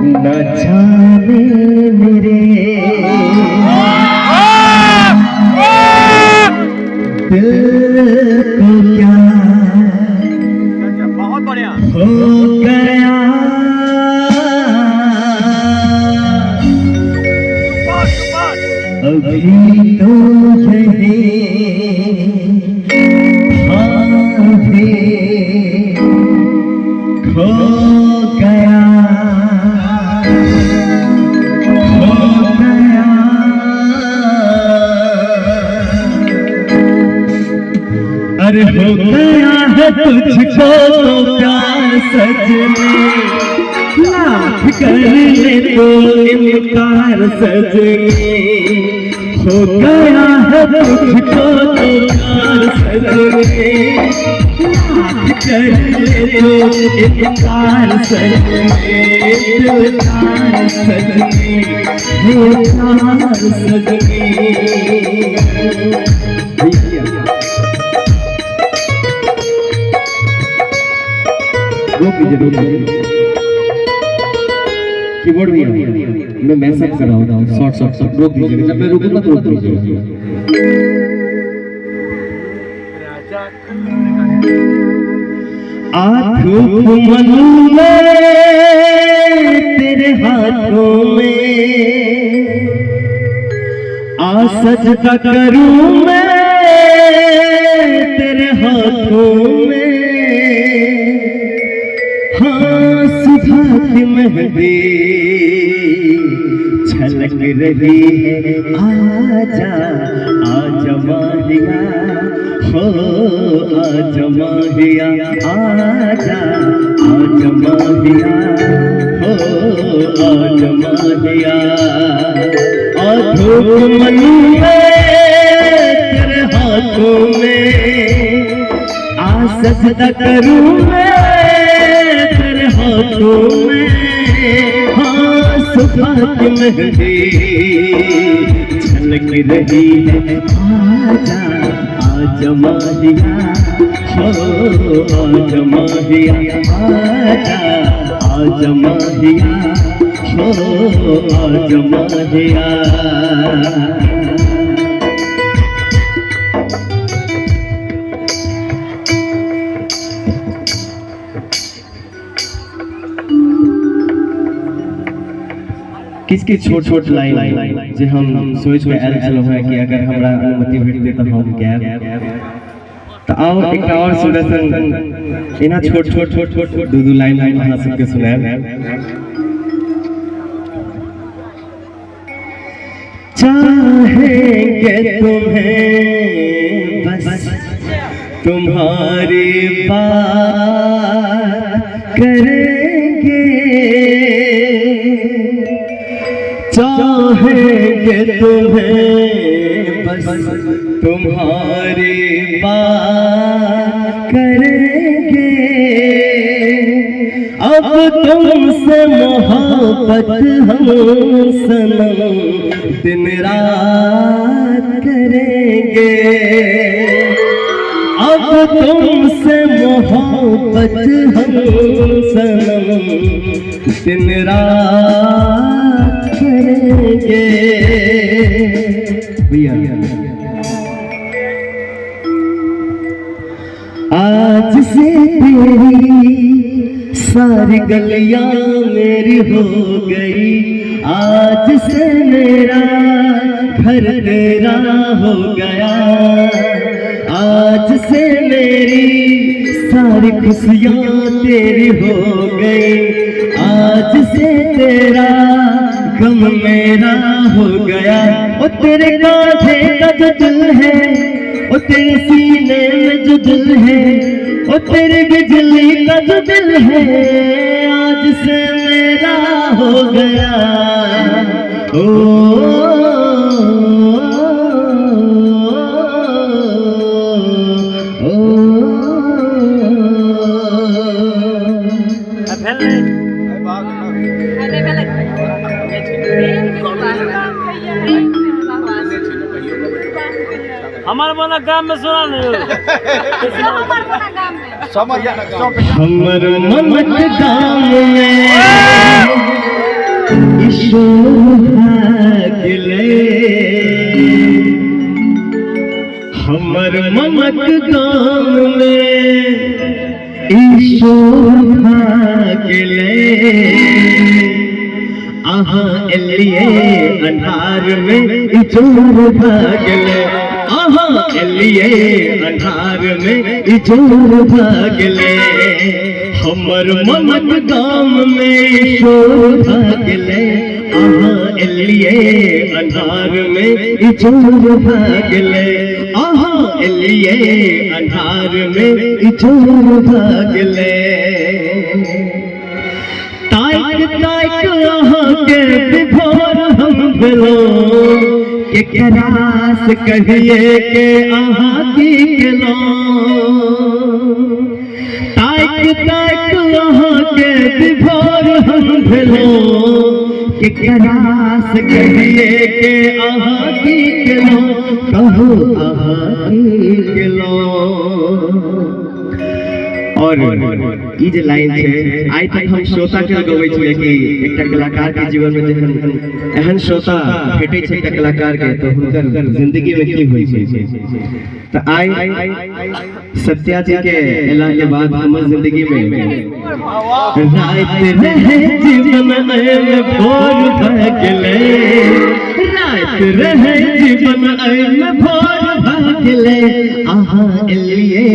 न जाने मेरे दिल को क्या बहुत बढ़िया हो गया। अभी तो यही खो गया अरे हो गया है तुझको तो प्यार सजने लाख कर ले तो इनकार सजने हो गया है तुझको तो प्यार सजने लाख कर ले तो इनकार सजने दिलदार सजने प्यार सजने। कीबोर्ड भी मैं मैसेज कर रहा हूँ शॉर्ट रोक दीजिएगा जब मैं रुकूंगा तो रोक दीजिएगा। आँखों मन में तेरे हाथों में आ सजदा करूं मैं तेरे हाथों में। हाँ सुबह की मेहंदी छलक रही है आजा आजा माहिया हो आजा माहिया आजा आजा माहिया हो आजा माहिया। आँखों मन में तेरे हाथों में आ सजदा करूं मैं तेरे हाथों में। हाँ सुबह की मेहंदी छलक रही है आजा आजा माहिया हो आजा माहिया आजा आजा माहिया हो आजा माहिया। किसकी छोट छोट लाइन जे हम सोच में आयल छलहुँ हैं कि अगर हमरा अनुमति भेट दे तो हम गायब। तो आओ एक और सुदर्शन इना छोट छोट छोट छोट दो दो लाइन अहाँ सबके सुनाएब। चाहेंगे तुम्हें बस तुम्हारी बात करेंगे चाहेंगे तुम्हें बस तुम्हारी बात करेंगे। अब तुमसे मोहब्बत हम सनम दिन रात करेंगे। अब तुमसे मोहब्बत हम सनम दिन रात करेंगे। आज से तेरी सारी गलियां मेरी हो गई। आज से मेरा घर तेरा हो गया। आज से मेरी सारी खुशियां तेरी हो गई। आज से तेरा गम मेरा हो गया। ओ तेरे कांधे का जो दिल है ओ तेरे सीने में जो दिल है ओ तेरे बिजली का जो दिल है आज से मेरा हो गया। ओ हमारे वाला गांव में सुना नहीं हमर मन गांव में शोर भागले हमर मनक गाम में ईशोर भागले आहा एलिए अंधार में इचोर भागले आहा एलिए अंधार में इचोर भागले हमर मनक गाम में शोर भागले आहा एलिए अंधार में इचोर भागले आहा एलिए अंधार में इचोर भागले ताइक ताइक आहा के विभोर हम भेलो केकरास कहिए के आहा की केलो ताइक ताइक आहा के विभोर हम भेलो केकरास कहिए के आहा की केलो कहो आहा की केलो और ई जे लाइन छे आइ तक हम श्रोता के गबै छियै कि एकटा कलाकार के जीवन में जखन एहन श्रोता भेटै छै एकटा कलाकार के तो हुनकर जिंदगी में की होय छै त आइ सत्या जी के एला के बाद हमर जिंदगी में रात रहे जीवन में भोर भागले रात रहे जीवन में भोर भागले आहा एलिए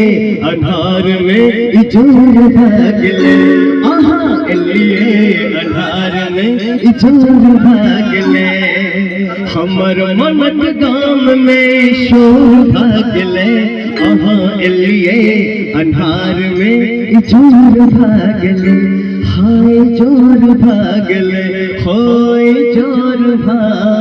अंधार में इचोर भागले आहा एलिए अंधार में इचोर भागले हमर मनक गाम में शोर भागले आहा एलिए अंधार में इचोर भागले हाय जोर भागले होय जोर भाग